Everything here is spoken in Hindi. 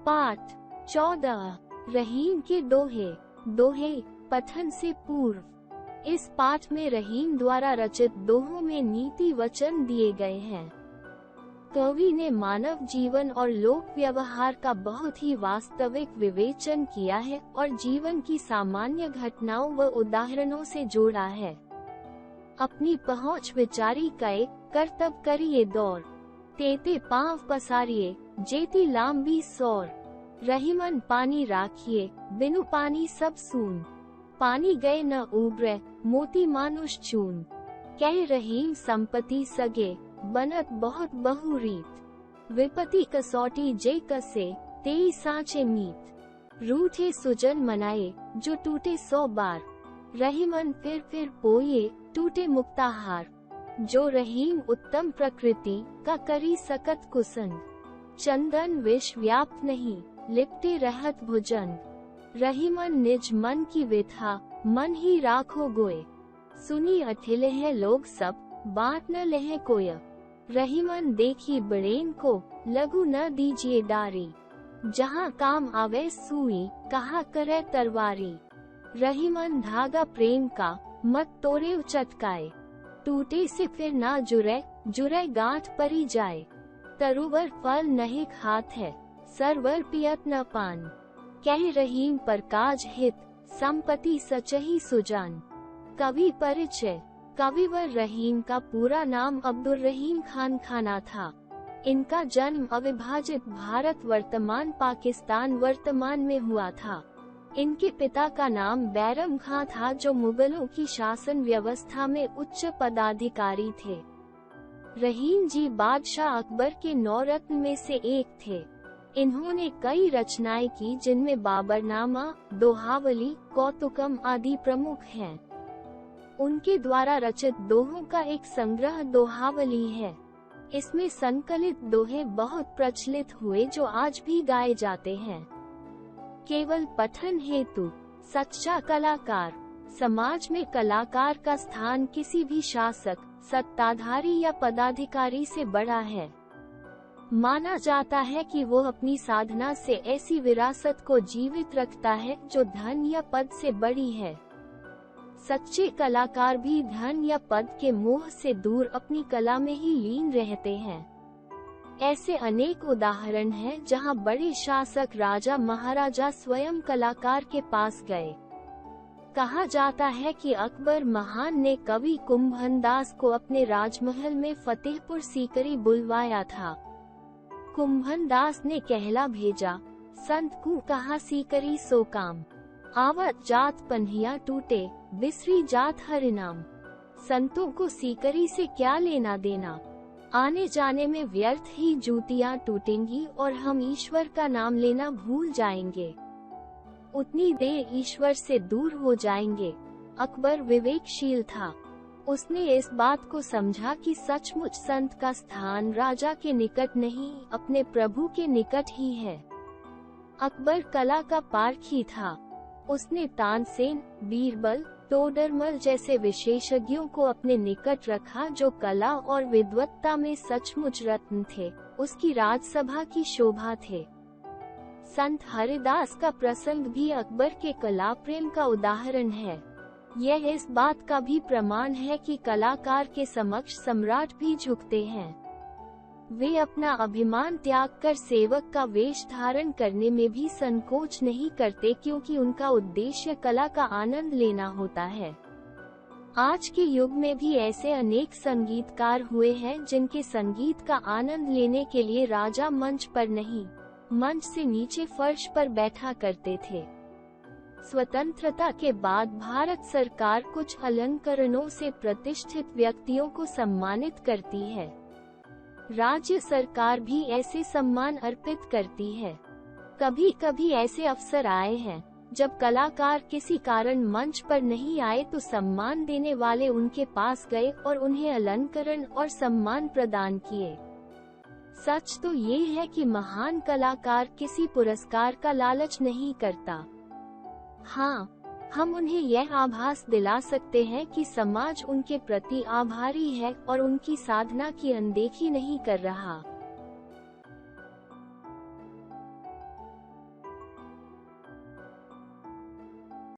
पाठ 14 रहीम के दोहे। दोहे पठन से पूर्व इस पाठ में रहीम द्वारा रचित दोहों में नीति वचन दिए गए हैं। कवि ने मानव जीवन और लोक व्यवहार का बहुत ही वास्तविक विवेचन किया है और जीवन की सामान्य घटनाओं व उदाहरणों से जोड़ा है। अपनी पहुँच विचारी कए करतब करिए दौर, तेते पाँव पसारिए जेती लांबी सौर। रहीमन पानी राखिए बिनु पानी सब सून, पानी गए न उबरे मोती मानुष चून। कह रहीम संपत्ति सगे बनत बहुत बहुरीत, विपत्ति कसौटी जे कसे तेई सांचे मीत। रूठे सुजन मनाए जो टूटे 100 बार, रहीमन फिर पोये टूटे मुक्ताहार। जो रहीम उत्तम प्रकृति का करी सकत कुसंग, चंदन विष व्याप्त नहीं लिपटे रहत भुजंग। रहीमन निज मन की व्यथा मन ही राखो गोय, सुनी अठिले है लोग सब बांट न लहे कोय। रहीमन देखी बड़ेन को लघु न दीजिए डारी, जहाँ काम आवे सुई कहा करे तरवारी। रहीमन धागा प्रेम का मत तोड़े चटकाए, टूटे से फिर ना जुरे गांठ परी जाए। तरुवर फल नहीं खात है सरवर पियत न पान, कह रहीम पर काज हित संपत्ति सचही सुजान। कवि परिचय। कविवर रहीम का पूरा नाम अब्दुल रहीम खान खाना था। इनका जन्म अविभाजित भारत वर्तमान पाकिस्तान वर्तमान में हुआ था। इनके पिता का नाम बैरम खां था जो मुगलों की शासन व्यवस्था में उच्च पदाधिकारी थे। रहीम जी बादशाह अकबर के 9 रत्न में से एक थे। इन्होंने कई रचनाएं की जिनमें बाबरनामा, दोहावली, कौतुकम आदि प्रमुख हैं। उनके द्वारा रचित दोहों का एक संग्रह दोहावली है। इसमें संकलित दोहे बहुत प्रचलित हुए जो आज भी गाए जाते हैं। केवल पठन हेतु। सच्चा कलाकार। समाज में कलाकार का स्थान किसी भी शासक, सत्ताधारी या पदाधिकारी से बड़ा है। माना जाता है कि वो अपनी साधना से ऐसी विरासत को जीवित रखता है जो धन या पद से बड़ी है। सच्चे कलाकार भी धन या पद के मोह से दूर अपनी कला में ही लीन रहते हैं। ऐसे अनेक उदाहरण हैं जहां बड़े शासक राजा महाराजा स्वयं कलाकार के पास गए। कहा जाता है कि अकबर महान ने कवि कुंभनदास को अपने राजमहल में फतेहपुर सीकरी बुलवाया था। कुंभनदास ने कहला भेजा, संत को कहा सीकरी सो काम, आवत जात पन्हिया टूटे बिसरी जात हरिनाम। संतों को सीकरी से क्या लेना देना, आने जाने में व्यर्थ ही जूतियां टूटेंगी और हम ईश्वर का नाम लेना भूल जाएंगे। उतनी देर ईश्वर से दूर हो जाएंगे। अकबर विवेकशील था। उसने इस बात को समझा कि सचमुच संत का स्थान राजा के निकट नहीं अपने प्रभु के निकट ही है। अकबर कला का पारखी था। उसने तानसेन, बीरबल, तोडरमल जैसे विशेषज्ञों को अपने निकट रखा जो कला और विद्वत्ता में सचमुच रत्न थे, उसकी राजसभा की शोभा थे। संत हरिदास का प्रसंग भी अकबर के कला प्रेम का उदाहरण है। यह इस बात का भी प्रमाण है कि कलाकार के समक्ष सम्राट भी झुकते हैं। वे अपना अभिमान त्याग कर सेवक का वेश धारण करने में भी संकोच नहीं करते क्योंकि उनका उद्देश्य कला का आनंद लेना होता है। आज के युग में भी ऐसे अनेक संगीतकार हुए हैं जिनके संगीत का आनंद लेने के लिए राजा मंच पर नहीं, मंच से नीचे फर्श पर बैठा करते थे। स्वतंत्रता के बाद भारत सरकार कुछ अलंकरणों से प्रतिष्ठित व्यक्तियों को सम्मानित करती है। राज्य सरकार भी ऐसे सम्मान अर्पित करती है। कभी कभी ऐसे अवसर आए हैं जब कलाकार किसी कारण मंच पर नहीं आए तो सम्मान देने वाले उनके पास गए और उन्हें अलंकरण और सम्मान प्रदान किए। सच तो ये है कि महान कलाकार किसी पुरस्कार का लालच नहीं करता। हाँ, हम उन्हें यह आभास दिला सकते हैं कि समाज उनके प्रति आभारी है और उनकी साधना की अनदेखी नहीं कर रहा।